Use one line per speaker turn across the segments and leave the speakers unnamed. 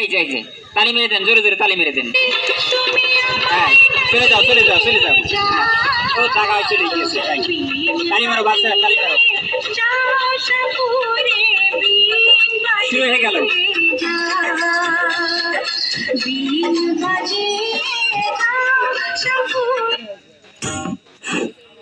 এই যে তালি মেরে দেন, জোরে জোরে তালি মেরে দেন। হ্যাঁ, চলে যাও চলে যাও চলে যাও। ও টাকা চলে গিয়েছে। তালি মারো বাচ্চারা, তালি মারো। শুরু হয়ে গেল।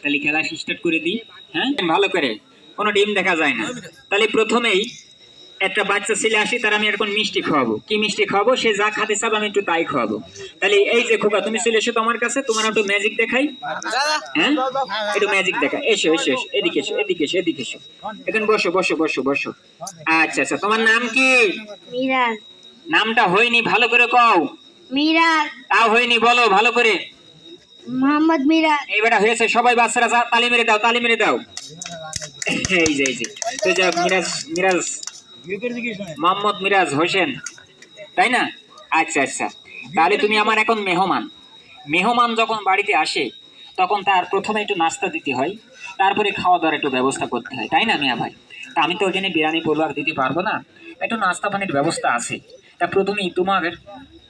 তাহলে খেলা স্টার্ট করে দিই। হ্যাঁ, ভালো করে, কোনো ডিম দেখা যায় না। তাহলে প্রথমেই একটা বাচ্চা ছেলে আসি, তার আমি এখন মিষ্টি খাওয়াবো। কি মিষ্টি খাওয়াবো? সে যা খেতে চাবে আমি একটু তাই খাওয়াবো। তাহলে এই যে খোকা, তুমি চলে এসো তো আমার কাছে, তোমার একটু ম্যাজিক দেখাই। হ্যাঁ, একটু ম্যাজিক দেখা। এসো এসো এসো, এদিকে এসো এদিকে এসো এদিকে এসো। এখন বসো বসো বসো বসো। আচ্ছা আচ্ছা, তোমার নাম কি?
মিরাজ।
নামটা হয়নি, ভালো করে কও।
মিরাজ।
তাও হয়নি, বলো ভালো করে।
মোহাম্মদ মিরাজ।
এই বেটা হয়েছে। সবাই বাচ্চারা তালি মেরে দাও, তালি মেরে দাও। এই যে এই যে, তো যাক, মিরাজ, মিরাজ মোহাম্মদ মিরাজ হোসেন, তাই না? আচ্ছা আচ্ছা, তাহলে তুমি আমার এখন মেহমান। মেহমান যখন বাড়িতে আসে তখন তার প্রথমে একটু নাস্তা দিতে হয়, তারপরে খাওয়া দাওয়ার একটু ব্যবস্থা করতে হয়, তাই না মিয়া ভাই? তা আমি তো ওখানে বিরিয়ানি পোলাও দিতে পারবো না, একটু নাস্তা পানির ব্যবস্থা আছে। তা প্রথমেই তোমার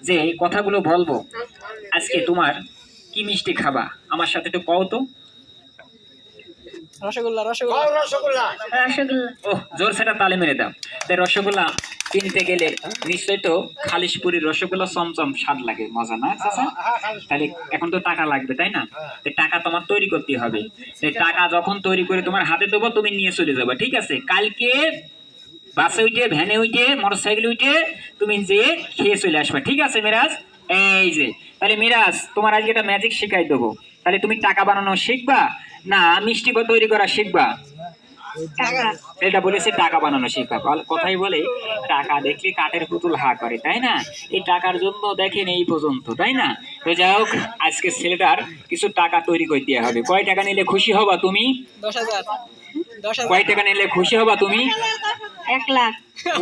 যে কথাগুলো বলবো, আজকে তোমার কি মিষ্টি খাবা আমার সাথে একটু কও তো।
রসগোল্লা। রসগোল্লা। রসগোল্লা।
ও, জোর সেটা তালে মেরে দাও। তাই রসগোল্লা কিনতে গেলে নিশ্চয়ই তো খালিশপুরির রসগোল্লা চমচম স্বাদ লাগে, মজা না চাচা? তাহলে এখন তো টাকা লাগবে, তাই না? টাকা তোমার তৈরি করতে হবে। টাকা যখন তৈরি করে তোমার হাতে দেবো, তুমি নিয়ে চলে যাবে, ঠিক আছে? কালকে বাসে উঠে, ভ্যানে উঠে, মোটর সাইকেলে উঠে তুমি যে খেয়ে চলে আসবে, ঠিক আছে মিরাজ? এই যে, তাহলে মিরাজ, তোমার আজকে একটা ম্যাজিক শিখাই দেবো। তাহলে তুমি টাকা বানানো শিখবা না মিষ্টি তৈরি করা শিখবা? এটা বলেছে টাকা বানানো শিখবা। কথাই বলে টাকা দেখলে কাঠের পুতুল হা করে, তাই না? এই টাকার জন্য দেখেন এই পর্যন্ত, তাই না? তো যাই হোক, আজকে ছেলেটার কিছু টাকা তৈরি করতে হবে। কয় টাকা নিলে খুশি হবা তুমি?
10,000।
কয় টাকা নিলে খুশি হবা তুমি?
1 লাখ।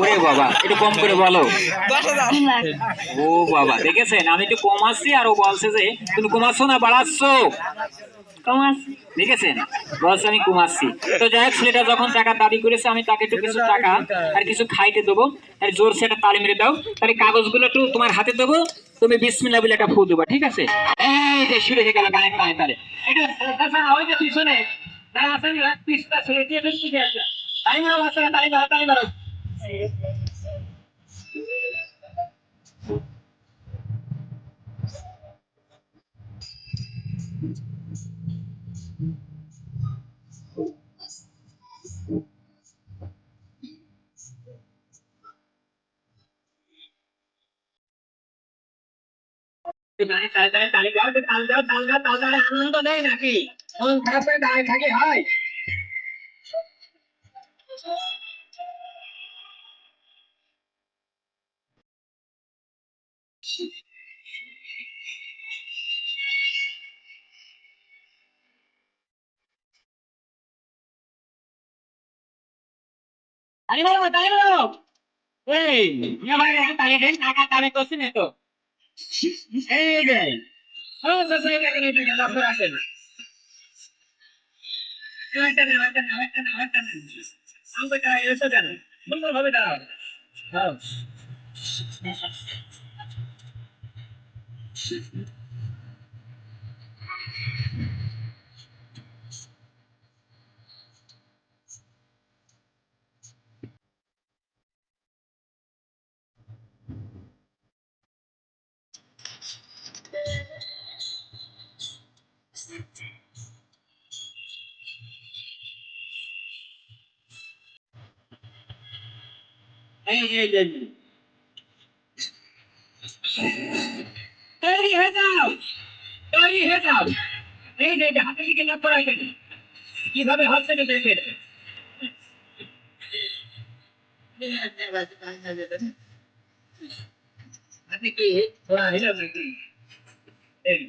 ওরে বাবা, একটু কম করে বলো।
10,000।
ও বাবা, দেখেছেন আমি একটু কমাচ্ছি আর ও বলছে যে তুমি কমাচ্ছ না বাড়াচ্ছ। দেখেছেন, বলছে আমি কমাচ্ছি। তো যাই হোক, ছেলেটা যখন টাকা দাবি করেছে, আমি তাকে একটু কিছু টাকা আর কিছু খাইতে দেবো। তাই জোর সেটা তালি মেরে দাও। তাহলে কাগজগুলো একটু তোমার হাতে দেবো, তুমি বিসমিল্লাহ বলে একটা ফু দেবা, ঠিক আছে? এই যে শুরু হয়ে গেল গায়ে গায়ে। তাহলে ওই যে পিছনে তাই মারো বাচ্চারা, তাই মারো তাই মারো। আনন্দ নেই নাকি? মন খারাপ করে দাঁড়িয়ে থাকে হয়? তালি মারো তালি মারো। এই মিয়া ভাই, একটু তালি দেন, টাকা দাবি করছেন তো। এই যে ও চাচা, এটা কেন এটা কেন আপনার আসেন? একটা নেন একটা নেন একটা নেন একটা নেন। আমাকে টাকা এসে দেন, সুন্দরভাবে দাঁড়াও। হ্যাঁ, এই যে এই যে তৈরি হয়ে যাও, তৈরি হয়ে যাও। এই যে হাতে লিখে না পড়াই দেন, কিভাবে হচ্ছে না দেখেন। আপনি কি পড়া হয়ে যাবে কি? এই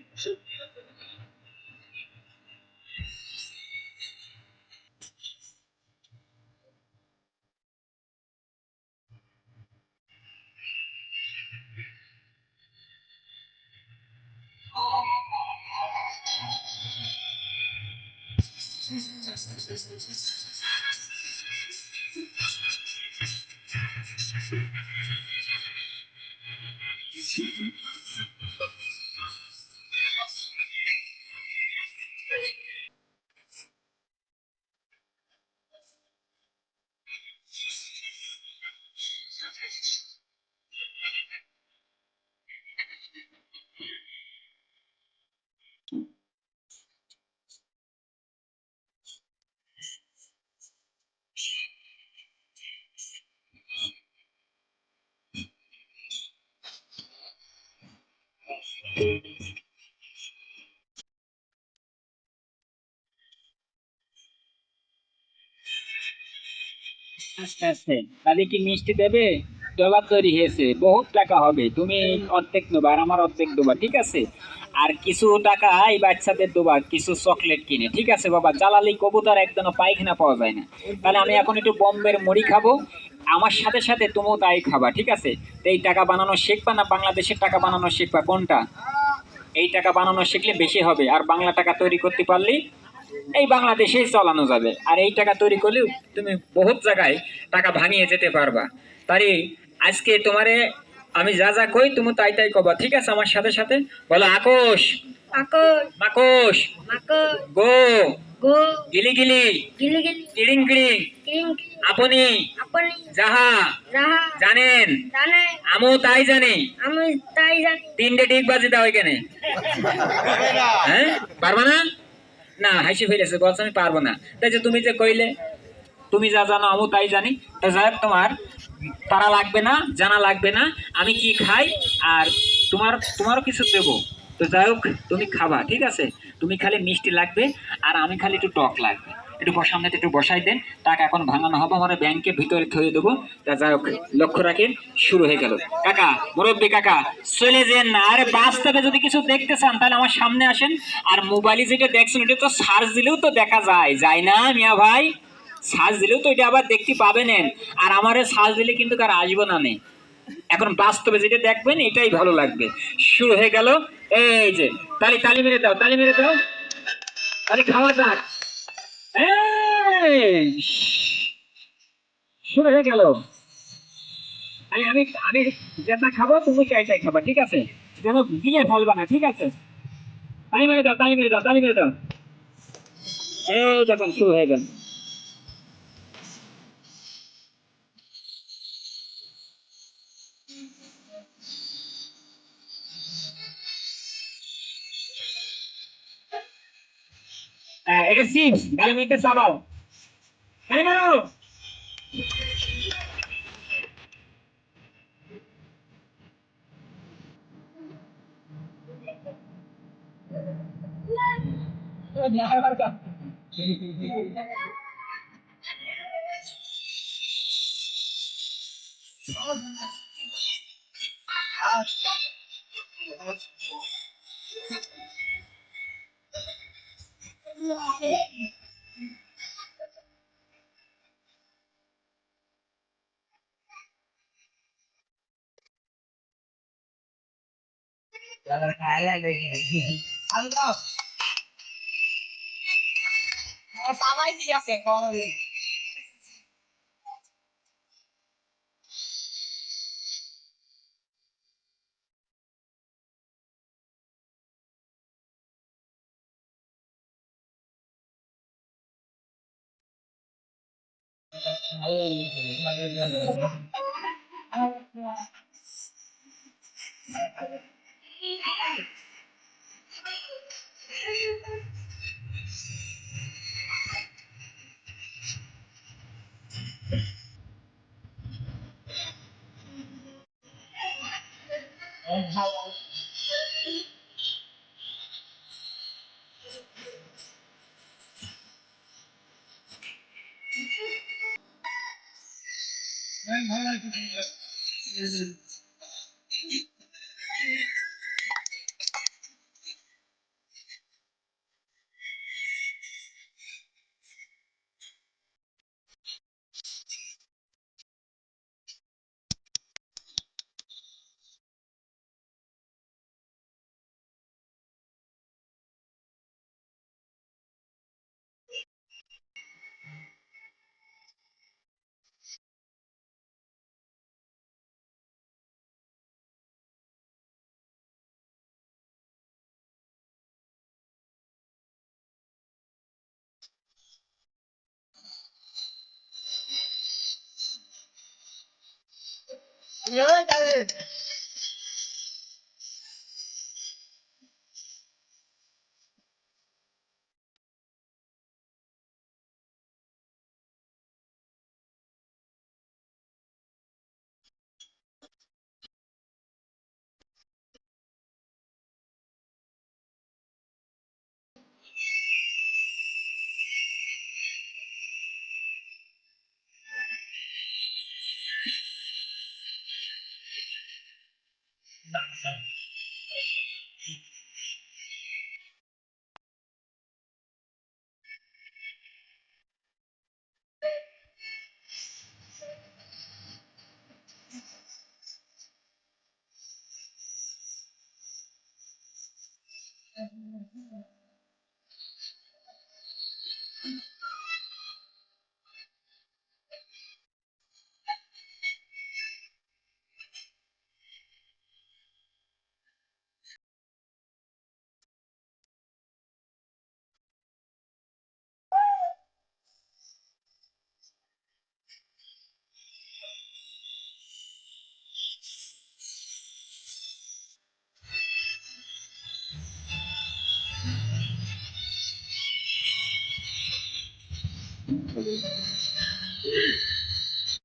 আস্তে আস্তে তাহলে কি মিষ্টি দেবে? ডলার তৈরি হয়েছে, বহুত টাকা হবে, তুমি অর্ধেক দেবা আর আমার অর্ধেক দেবা, ঠিক আছে? আর কিছু টাকা এই বাচ্চাদের দেবা কিছু চকলেট কিনে, ঠিক আছে বাবা? জ্বালালি কবুতর একদম পায়খানা পাওয়া যায় না। তাহলে আমি এখন একটু বোম্বের মুড়ি খাবো, আমার সাথে সাথে তুমিও তাই খাবা, ঠিক আছে? তো এই টাকা বানানো শিখবা না বাংলাদেশের টাকা বানানো শিখবা, কোনটা? এই টাকা বানানো শিখলে বেশি হবে, আর বাংলা টাকা তৈরি করতে পারলে এই বাংলাদেশেই চালানো যাবে। আর এই টাকা তৈরি করলেও তুমি বহুত জায়গায় টাকা ভাঙিয়ে যেতে পারবা। তাই আজকে তোমারে আমি যা যা কই তুমি তাই তাই কবা, ঠিক আছে? আমার সাথে সাথে বলো, আকোশ,
আকর,
মাকোশ,
মাকর,
গো,
গো,
গিলি গিলি,
গিলি গিলি,
কিড়িং কিড়িং,
কিং,
আপনি
আপনি,
যাহা
যাহা,
জানেন
জানে,
আমও তাই জানি।
আমি তাই জানি।
তিনটে ঠিক বাজে দাও এখানে। হ্যাঁ, পারবা না? না, হাসি ফেলেছে, বলছে আমি পারবো না। তাই যে তুমি যে কইলে তুমি যা জানো আমিও তাই জানি, তা যাই হোক, তোমার তারা লাগবে না, জানা লাগবে না আমি কি খাই, আর তোমারও কিছু দেবো। তো যাই হোক, তুমি খাবা, ঠিক আছে? তুমি খালি মিষ্টি লাগবে, আর আমি খালি একটু টক লাগবে। একটু সামনে একটু বসাই দেন, টাকা এখন ভাঙানো হবে, আমার ব্যাংকে ভিতরে থয়ে দেবো। তা যাই হোক, লক্ষ্য রাখেন, শুরু হয়ে গেল। কাকা, মুরব্বী কাকা, চলে যেন না। আরে বাস্তবে যদি কিছু দেখতে চান তাহলে আমার সামনে আসেন। আর মোবাইলে যেটা দেখছেন ওটা তো সার্চ দিলেও তো দেখা যায়, যায় না মিয়া ভাই? সার্চ দিলেও তো এটা আবার দেখতে পাবেন। আর আমারে সার্চ দিলে কিন্তু কার আসবো না নে। এখন বাস্তবে যেটা দেখবেন এটাই ভালো লাগবে। শুরু হয়ে গেল, এই যে তালি, তালি মেরে দাও, তালি মেরে দাও, তালি খাওয়া যাক। এই, শুরু হয়ে গেল। আমি আমি আমি যেটা খাবো তুমি চাই চাই খাবা, ঠিক আছে? যেন দিয়ে ফেলবা না, ঠিক আছে? তালি মেরে দাও, তালি মেরে দাও, তালি মেরে দাও। এই দেখুন শুরু হয়ে গেল। এটা চিপস, গালে মেখে চাবাও। তালি মারো।
সবাই ঠিক আছে, কম।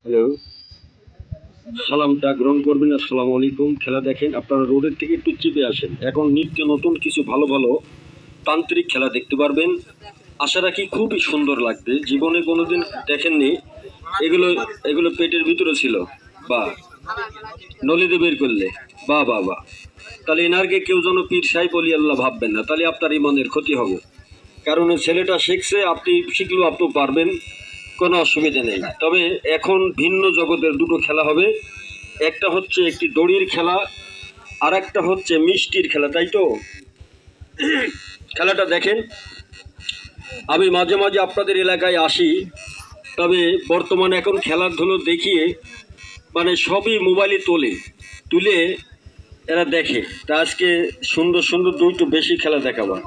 হ্যালো, সালামটা গ্রহণ করবেন। আসসালামু আলাইকুম। খেলা দেখেন, আপনারা রোডের থেকে একটু চেপে আসেন। এখন নিত্য নতুন কিছু ভালো ভালো তান্ত্রিক খেলা দেখতে পারবেন। আশা রাখি খুবই সুন্দর লাগবে। জীবনে কোনোদিন দেখেননি এগুলো। এগুলো পেটের ভিতরে ছিল বা নলিতে বের করলে বা বা বা তাহলে এনারকে কেউ যেন পীর সাহেব অলি আল্লাহ ভাববেন না, তাহলে আপনার ইমানের ক্ষতি হবে। কারণ এই ছেলেটা শিখছে, আপনি শিখলেও আপনি পারবেন, কোনো অসুবিধা নেই। তবে এখন ভিন্ন জগতের দুটো খেলা হবে। একটা হচ্ছে একটি দড়ির খেলা, আর একটা হচ্ছে মিষ্টির খেলা, তাই তো? খেলাটা দেখেন। আমি মাঝে মাঝে আপনাদের এলাকায় আসি, তবে বর্তমানে এখন খেলাধুলো দেখিয়ে মানে সবই মোবাইলে তুলে এরা দেখে। তা আজকে সুন্দর সুন্দর দুইটো বেশি খেলা দেখাবা,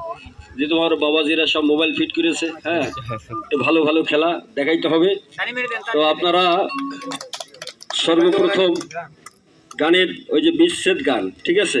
যে তোমার বাবাজিরা সব মোবাইল ফিট করেছে। হ্যাঁ, একটু ভালো ভালো খেলা দেখাইতে হবে। তো আপনারা সর্বপ্রথম গানের ওই যে বিচ্ছেদ গান, ঠিক আছে?